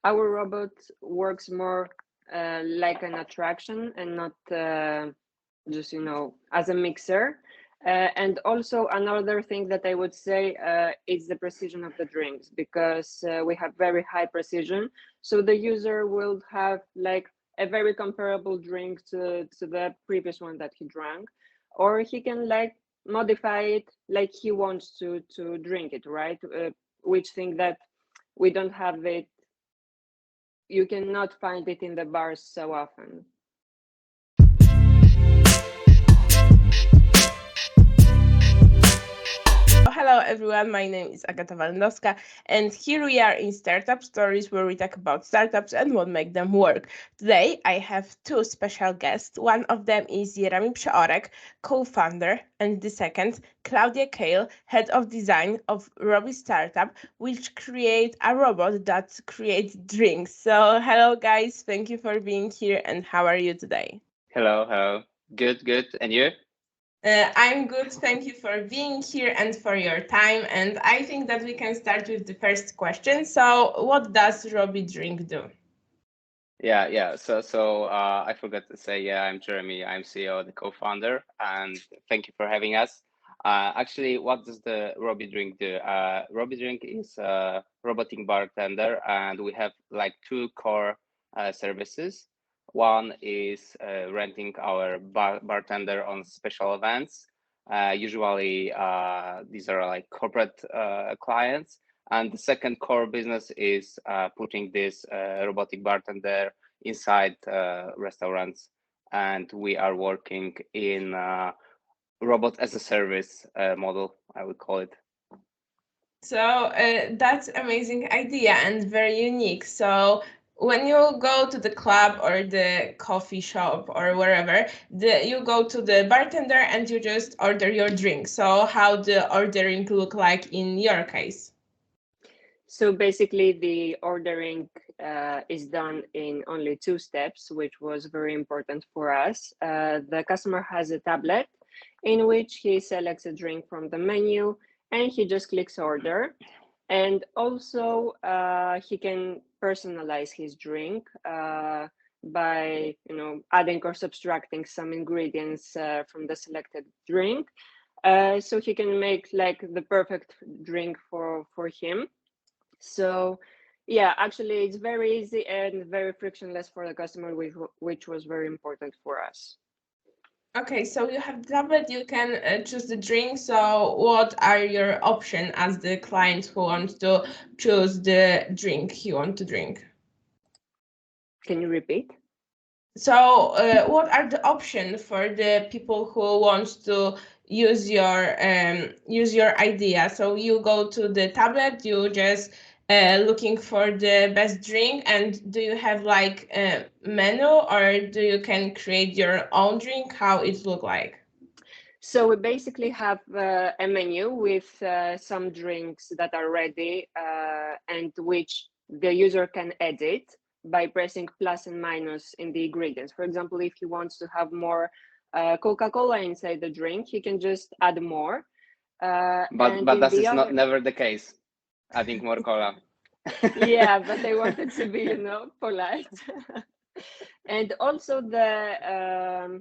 our robot works more like an attraction and not just as a mixer. And also another thing that I would say is the precision of the drinks, because we have very high precision, so the user will have like a very comparable drink to the previous one that he drank, or he can like modify it like he wants to drink it, right? Which thing that we don't have it, you cannot find it in the bars so often. Hello everyone, my name is Agata Walendowska, and here we are in Startup Stories, where we talk about startups and what make them work. Today I have two special guests. One of them is Jeremi Przeorek, co-founder, and the second, Klaudia Keil, head of design of Robbie Startup, which create a robot that creates drinks. So hello guys, thank you for being here, and how are you today? Hello, hello. Good. And you? I'm good. Thank you for being here and for your time. And I think that we can start with the first question. So, what does Robbie Drink do? Yeah. I forgot to say, yeah, I'm Jeremy. I'm CEO, the co-founder, and thank you for having us. Actually, what does the Robbie Drink do? Robbie Drink is a robotic bartender, and we have like two core services. One is renting our bartender on special events. Usually, these are like corporate clients. And the second core business is putting this robotic bartender inside restaurants. And we are working in robot as a service model, I would call it. So, that's amazing idea and very unique. So, when you go to the club or the coffee shop or wherever, you go to the bartender and you just order your drink. So, how the ordering look like in your case? So basically, the ordering is done in only two steps, which was very important for us. The customer has a tablet in which he selects a drink from the menu and he just clicks order. And also, he can personalize his drink by adding or subtracting some ingredients from the selected drink. So he can make like the perfect drink for him. So yeah, actually it's very easy and very frictionless for the customer, which was very important for us. Okay, so you have the tablet, you can choose the drink. So what are your options as the client who wants to choose the drink you want to drink? Can you repeat? So what are the options for the people who want to use your idea? So you go to the tablet, you just looking for the best drink, and do you have like a menu, or do you can create your own drink? How it look like? So we basically have a menu with some drinks that are ready and which the user can edit by pressing plus and minus in the ingredients. For example, if he wants to have more Coca-Cola inside the drink, he can just add more. But that is not never the case. Adding more cola. Yeah, but I wanted to be, polite. And also the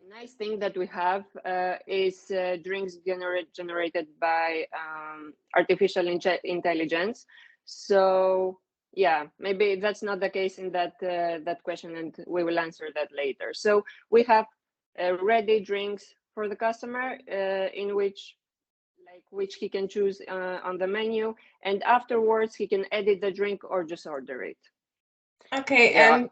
nice thing that we have is drinks generated by artificial intelligence. So yeah, maybe that's not the case in that question, and we will answer that later. So we have ready drinks for the customer in which he can choose on the menu, and afterwards he can edit the drink or just order it. Okay, Yeah, and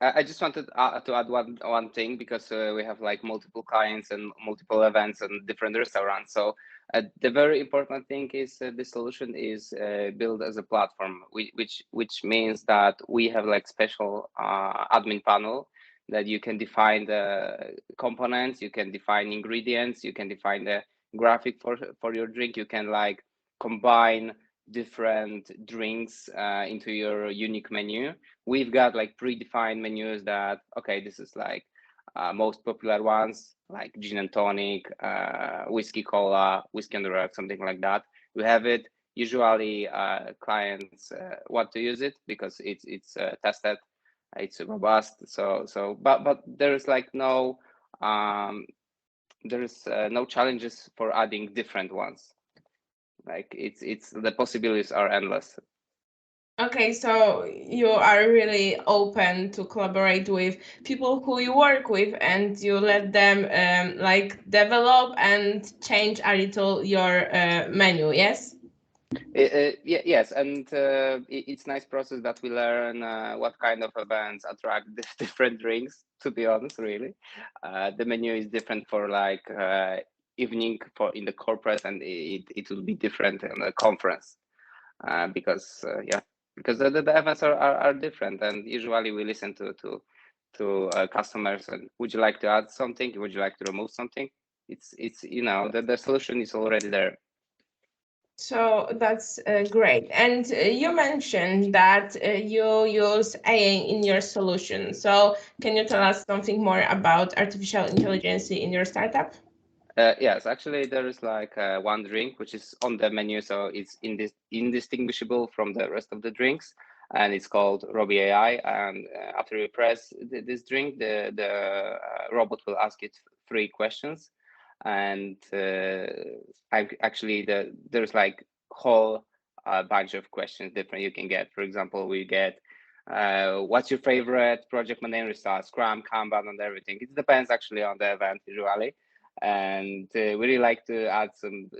I just wanted to add one thing, because we have like multiple clients and multiple events and different restaurants. So the very important thing is the solution is built as a platform, which means that we have like special admin panel that you can define the components, you can define ingredients, you can define the graphic for your drink. You can like combine different drinks into your unique menu. We've got like predefined menus that, okay, this is like most popular ones like gin and tonic, whiskey cola, whiskey on the rock, something like that. We have it. usually clients want to use it because it's tested, it's robust. But there's like no there's no challenges for adding different ones. Like it's the possibilities are endless. Okay, so you are really open to collaborate with people who you work with, and you let them like develop and change a little your menu, yes? Yes, and it's nice process that we learn what kind of events attract different drinks. To be honest, really, the menu is different for like evening for in the corporate, and it will be different in a conference because because the events are different, and usually we listen to customers. And would you like to add something? Would you like to remove something? It's the solution is already there. So that's great. And you mentioned that you use AI in your solution. So can you tell us something more about artificial intelligence in your startup? Yes, actually, there is like one drink which is on the menu, so it's indistinguishable from the rest of the drinks, and it's called Robbie AI. And after you press this drink, the robot will ask it 3 questions, and there's like whole bunch of questions different you can get. For example, we get what's your favorite project manager style, Scrum, Kanban, and everything. It depends actually on the event usually, and we really like to add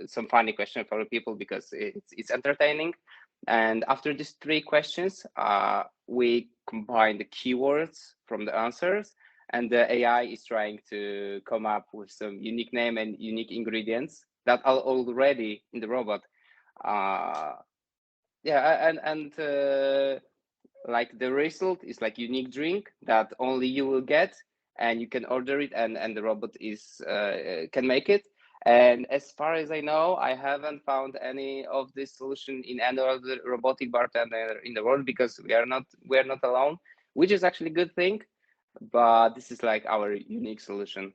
some funny question for people because it's entertaining. And after these 3 questions, we combine the keywords from the answers, and the AI is trying to come up with some unique name and unique ingredients that are already in the robot. Like the result is like unique drink that only you will get, and you can order it, and the robot is can make it. And as far as I know, I haven't found any of this solution in any other robotic bartender in the world, because we are not alone, which is actually a good thing. But this is like our unique solution.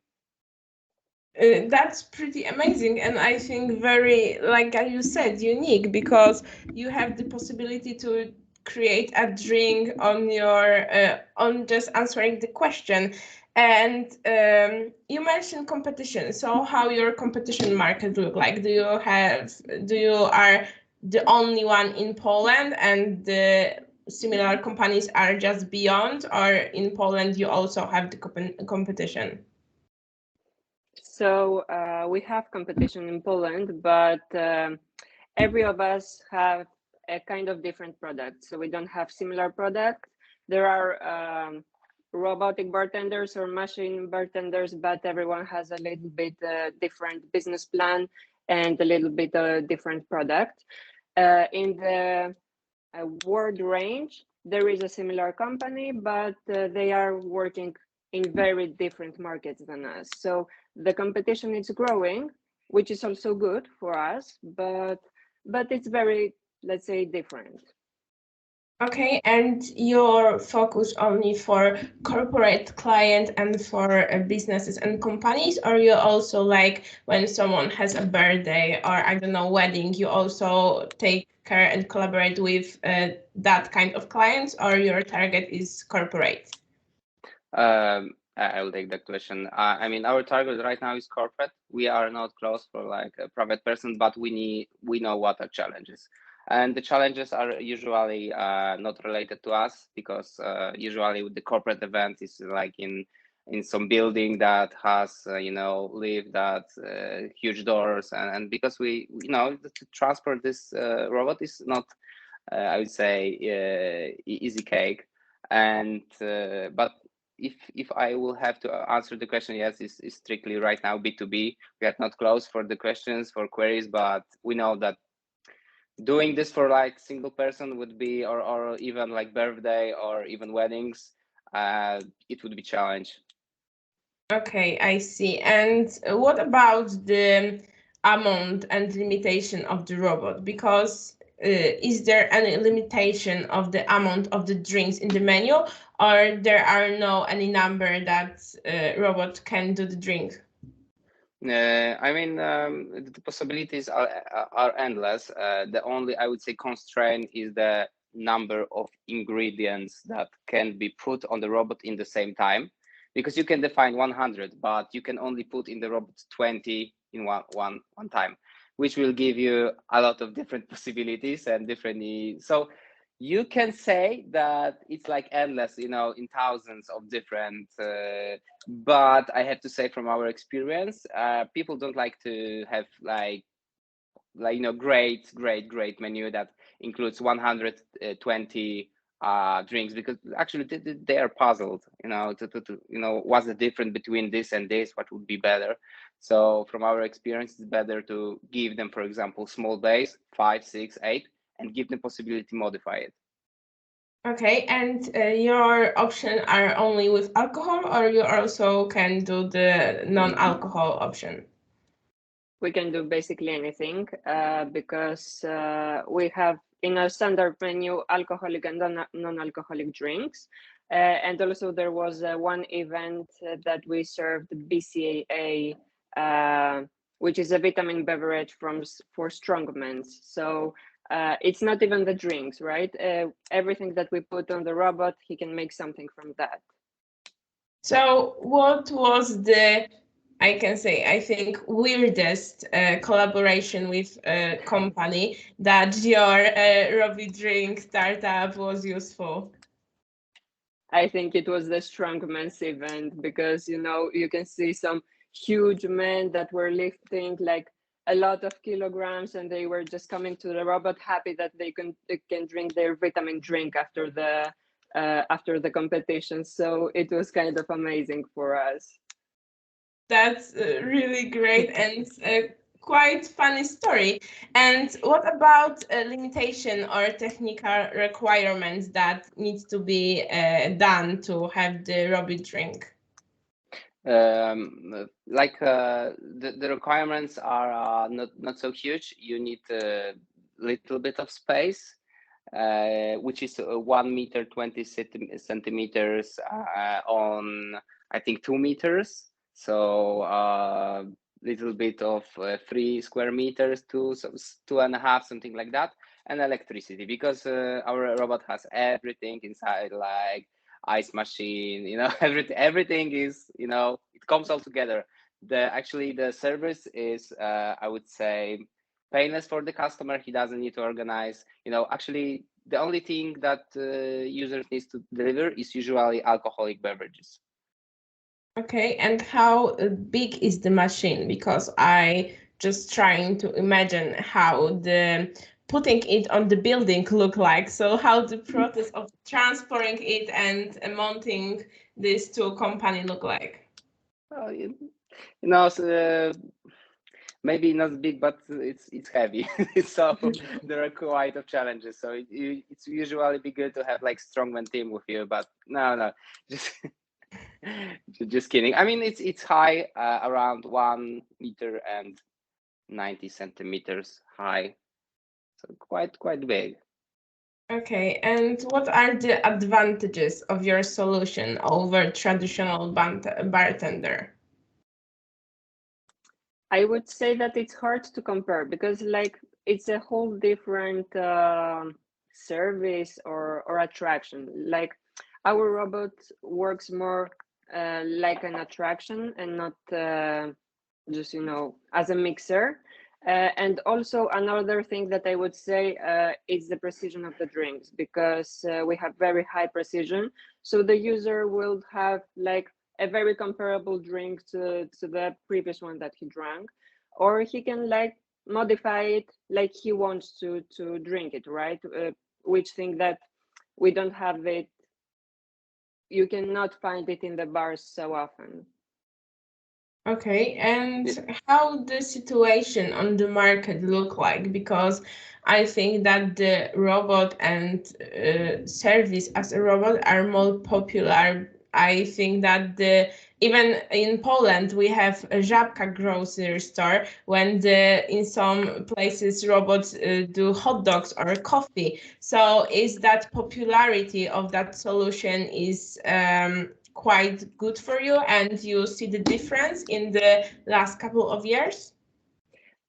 That's pretty amazing, and I think very, like you said, unique, because you have the possibility to create a drink on your on just answering the question. And you mentioned competition. So how your competition market look like? Do you are the only one in Poland, and the similar companies are just beyond, or in Poland you also have the competition? So we have competition in Poland, but every of us have a kind of different product. So we don't have similar product. There are robotic bartenders or machine bartenders, but everyone has a little bit different business plan and a little bit different product. In the world range, there is a similar company, but they are working in very different markets than us. So the competition is growing, which is also good for us, but it's very, let's say, different. Okay, and your focus only for corporate client and for businesses and companies, or you also, like when someone has a birthday or I don't know, wedding, you also take care and collaborate with that kind of clients, or your target is corporate? I will take that question. I mean, our target right now is corporate. We are not close for like a private person, but we know what are challenges, and the challenges are usually not related to us, because usually with the corporate event is like in some building that has lift that huge doors, and because we to transport this robot is not I would say easy cake. And but if I will have to answer the question, yes, is strictly right now B2B. We are not closed for the questions, for queries, but we know that doing this for like single person would be, or even like birthday or even weddings, it would be challenge. Okay, I see. And what about the amount and limitation of the robot? Because is there any limitation of the amount of the drinks in the menu, or there are no any number that robot can do the drink? I mean, the possibilities are endless. The only, I would say, constraint is the number of ingredients that can be put on the robot in the same time, because you can define 100, but you can only put in the robot 20 in one time, which will give you a lot of different possibilities and different needs. So you can say that it's like endless, you know, in thousands of different. But I have to say, from our experience, people don't like to have like you know, great menu that includes 120 drinks, because actually they are puzzled, you know, to you know, what's the difference between this and this, what would be better. So from our experience, it's better to give them, for example, small base 5, 6, 8, and give them possibility to modify it. Okay, and your options are only with alcohol, or you also can do the non-alcohol option? We can do basically anything because we have in our standard menu alcoholic and non-alcoholic drinks. And also there was one event that we served BCAA, which is a vitamin beverage for strongmen. So it's not even the drinks, right? Everything that we put on the robot, he can make something from that. So what was the, I can say, I think, weirdest collaboration with a company that your Robbie Drink startup was useful? I think it was the strongman's event because, you know, you can see some huge men that were lifting like a lot of kilograms, and they were just coming to the robot happy that they can drink their vitamin drink after the competition. So it was kind of amazing for us. That's really great and quite funny story. And what about limitation or technical requirements that needs to be done to have the Robbie Drink? Like the requirements are not so huge. You need a little bit of space, which is 1 meter 20 centimeters on, I think, 2 meters. So little bit of 3 square meters to 2.5, something like that, and electricity, because our robot has everything inside, like ice machine, you know, everything is, you know, it comes all together. Actually the service is I would say painless for the customer. He doesn't need to organize, you know. Actually the only thing that users needs to deliver is usually alcoholic beverages. Okay, and how big is the machine? Because I just trying to imagine how the putting it on the building look like. So how the process of transporting it and mounting this to a company look like? You know, so, maybe not big, but it's heavy. So there are quite of challenges. So it's usually be good to have like strongman team with you, but no, just just kidding. I mean, it's high, around 1 meter and 90 centimeters high, so quite big. Okay, and what are the advantages of your solution over traditional bartender? I would say that it's hard to compare because like it's a whole different service or attraction. Like our robot works more like an attraction and not just, you know, as a mixer. And also another thing that I would say is the precision of the drinks, because we have very high precision. So the user will have like a very comparable drink to the previous one that he drank, or he can like modify it like he wants to drink it, right? Which thing that we don't have it, you cannot find it in the bars so often. Okay, and how the situation on the market look like? Because I think that the robot and service as a robot are more popular. I think that even in Poland we have a Żabka grocery store when in some places robots do hot dogs or coffee. So is that popularity of that solution is quite good for you and you see the difference in the last couple of years?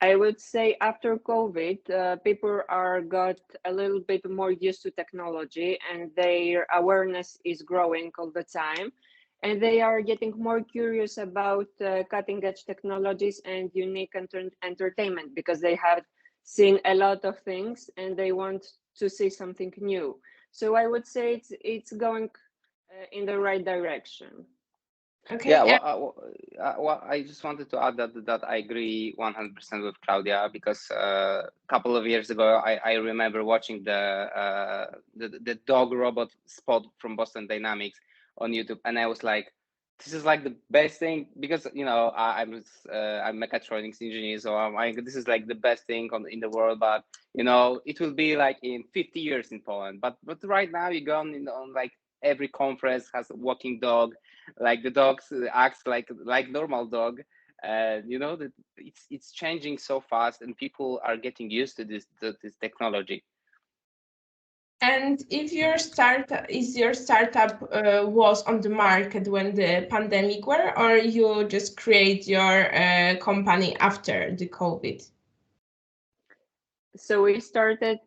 I would say after COVID, people are got a little bit more used to technology and their awareness is growing all the time. And they are getting more curious about cutting edge technologies and unique entertainment because they have seen a lot of things and they want to see something new. So I would say it's going in the right direction. Okay. Yeah, well, I just wanted to add that I agree 100% with Claudia because a couple of years ago I remember watching the dog robot spot from Boston Dynamics on YouTube, and I was like, this is like the best thing because I'm mechatronics engineer, so I'm like, this is like the best thing in the world, but it will be like in 50 years in Poland, but right now you go on like every conference has a walking dog, like the dogs acts like normal dog, and that it's changing so fast and people are getting used to this technology. And if your startup was on the market when the pandemic were, or you just create your company after the COVID? So we started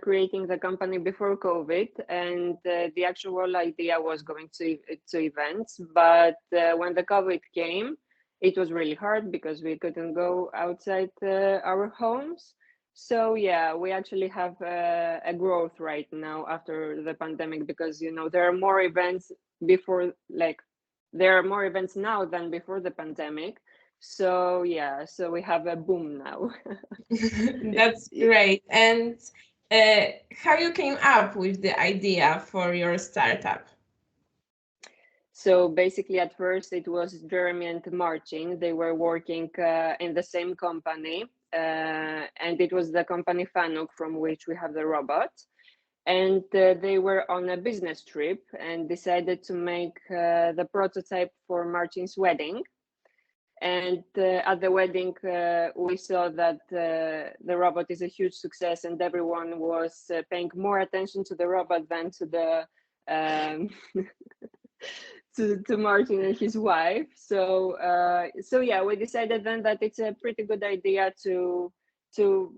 creating the company before COVID, and the actual idea was going to events. But when the COVID came, it was really hard because we couldn't go outside our homes. So yeah, we actually have a growth right now after the pandemic because there are more events before, like there are more events now than before the pandemic. So yeah, so we have a boom now. That's great. And how you came up with the idea for your startup? So basically, at first, it was Jeremi and Martin. They were working in the same company, and it was the company Fanuc from which we have the robot. And they were on a business trip and decided to make the prototype for Martin's wedding. And at the wedding, we saw that the robot is a huge success, and everyone was paying more attention to the robot than to the to Martin and his wife. So yeah, we decided then that it's a pretty good idea to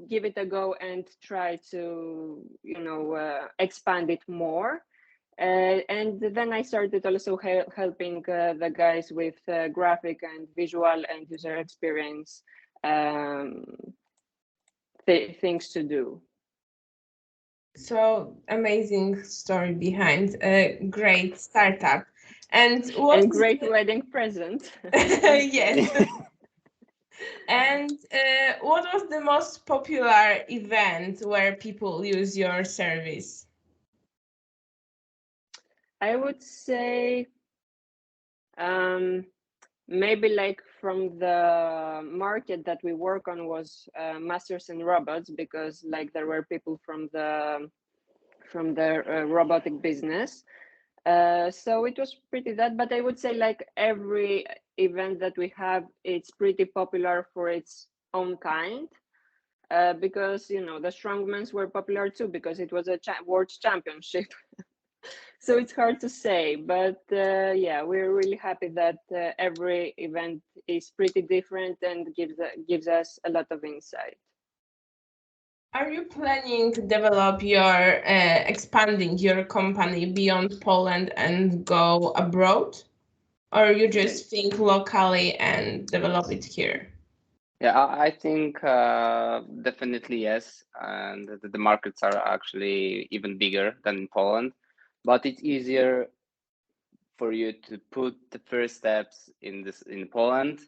give it a go and try to expand it more. And then I started also helping the guys with graphic and visual and user experience things to do. So amazing story behind a great startup. And what great wedding present. Yes. And what was the most popular event where people use your service? I would say maybe like from the market that we work on was masters and robots, because like there were people from the robotic business. So it was pretty that, but I would say like every event that we have, it's pretty popular for its own kind. Because the strongmans were popular too because it was a world championship. So it's hard to say, but yeah, we're really happy that every event is pretty different and gives us a lot of insight. Are you planning to develop your expanding your company beyond Poland and go abroad, or you just think locally and develop it here? Yeah, I think definitely yes, and the markets are actually even bigger than in Poland, but it's easier for you to put the first steps in Poland,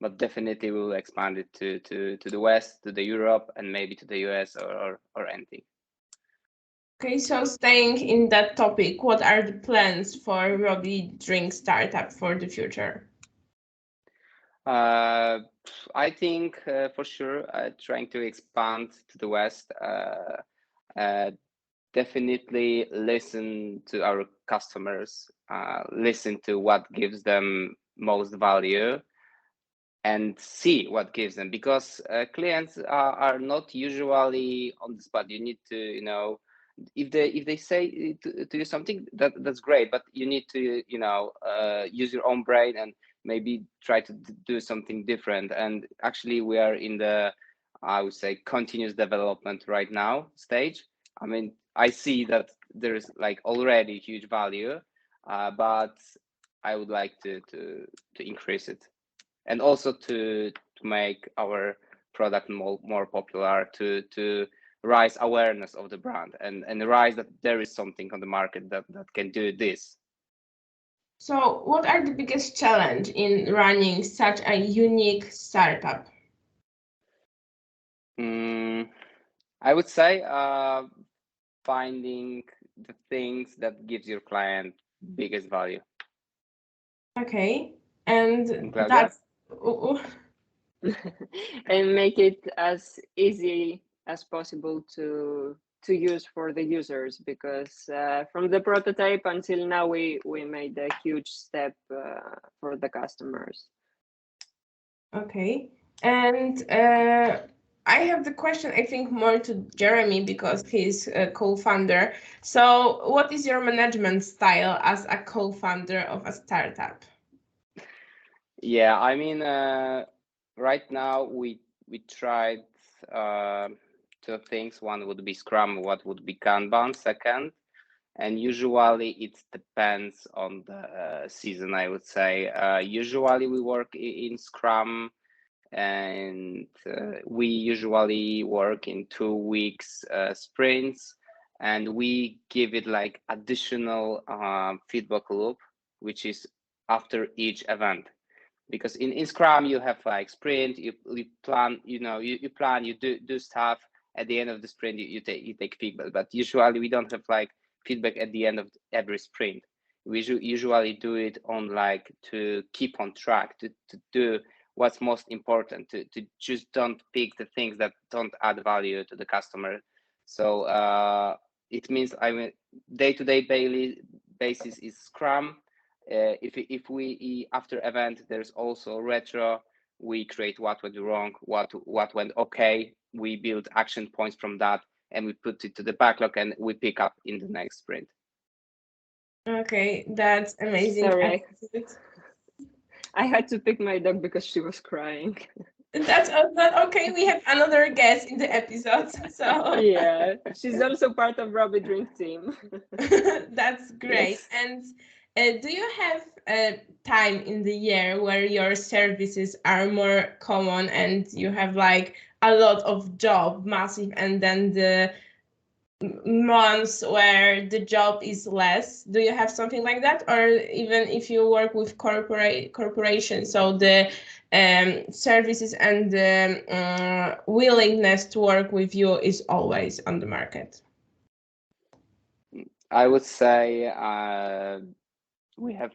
but definitely we will expand it to the West, to the Europe, and maybe to the US or anything. Okay, so staying in that topic, what are the plans for Robbie Drink startup for the future? I think for sure trying to expand to the West. Definitely listen to our customers, listen to what gives them most value, and see what gives them, because clients are not usually on the spot. You need to if they say to you something, that's great, but you need to use your own brain and maybe try to do something different. And actually we are in the, I would say, continuous development right now stage. I mean, I see that there's like already huge value, but I would like to increase it, and also to make our product more popular, to raise awareness of the brand, and raise that there is something on the market that can do this. So what are the biggest challenge in running such a unique startup? I would say finding the things that gives your client biggest value. Okay, and Klaudia? that's and make it as easy as possible to use for the users, because from the prototype until now we made a huge step for the customers. okay. And I have the question, I think, more to Jeremi because he's a co-founder. So what is your management style as a co-founder of a startup? Yeah, I mean, right now we tried two things. One would be Scrum, what would be Kanban second, and usually it depends on the season, I would say. Usually we work in Scrum, and we usually work in 2 weeks sprints, and we give it like additional feedback loop, which is after each event. Because in Scrum you have like sprint, you plan, you plan, you do stuff. At the end of the sprint you take feedback, but usually we don't have like feedback at the end of every sprint. We usually do it on like to keep on track, to do what's most important, to just don't pick the things that don't add value to the customer. So it means, I mean, day-to-day basis is Scrum. If we after event there's also retro, we create what went wrong, what went okay, we build action points from that, and we put it to the backlog, and we pick up in the next sprint. Okay, that's amazing. Sorry, I had to pick my dog because she was crying. That's okay. We have another guest in the episode, so yeah, she's also part of Robbie Drink team. that's great. Yes. And do you have a time in the year where your services are more common and you have like a lot of job, massive, and then the months where the job is less? Do you have something like that? Or even if you work with corporations, so the services and the willingness to work with you is always on the market? I would say we have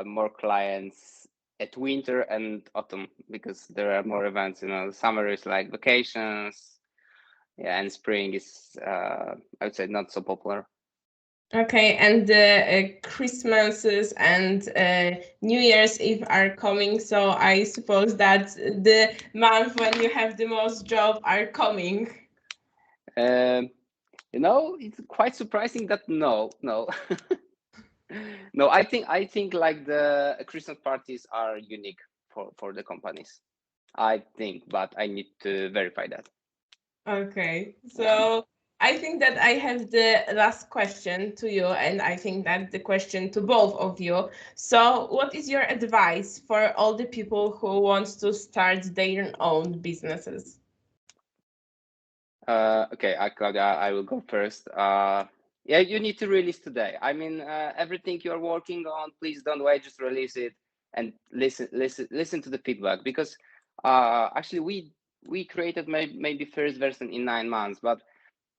more clients at winter and autumn, because there are more events. Summer is like vacations, yeah, and spring is I would say not so popular. Okay, and the Christmases and New Year's Eve are coming, so I suppose that the month when you have the most job are coming. It's quite surprising that no. No, I think like the Christmas parties are unique for the companies, I think, but I need to verify that. Okay, so I think that I have the last question to you, and I think that the question to both of you. So what is your advice for all the people who want to start their own businesses? Okay, Klaudia, I will go first. Yeah, you need to release today. I mean, everything you're working on, please don't wait, just release it and listen to the feedback, because actually we created maybe first version in 9 months, but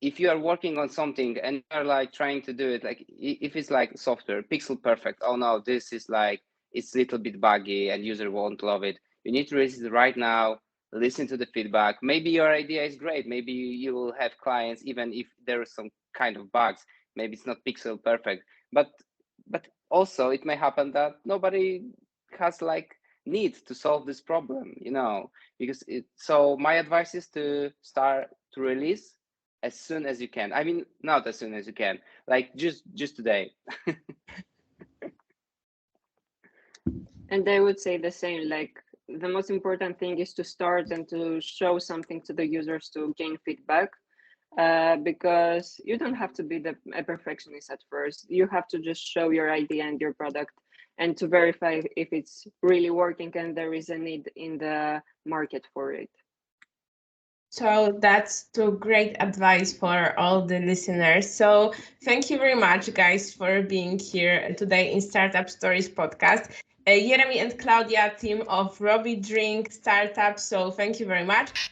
if you are working on something and you're like trying to do it, like if it's like software, pixel perfect, oh no, this is like, it's a little bit buggy and user won't love it. You need to release it right now, listen to the feedback. Maybe your idea is great. Maybe you will have clients, even if there are some kind of bugs. Maybe it's not pixel perfect, but also it may happen that nobody has like need to solve this problem, because so my advice is to start to release, as soon as you can. I mean, not as soon as you can, like just today. And I would say the same, like the most important thing is to start and to show something to the users to gain feedback. Because you don't have to be a perfectionist at first. You have to just show your idea and your product and to verify if it's really working and there is a need in the market for it. So that's two great advice for all the listeners. So thank you very much, guys, for being here today in Startup Stories podcast. Jeremi and Klaudia, team of Robbie Drink Startup. So thank you very much.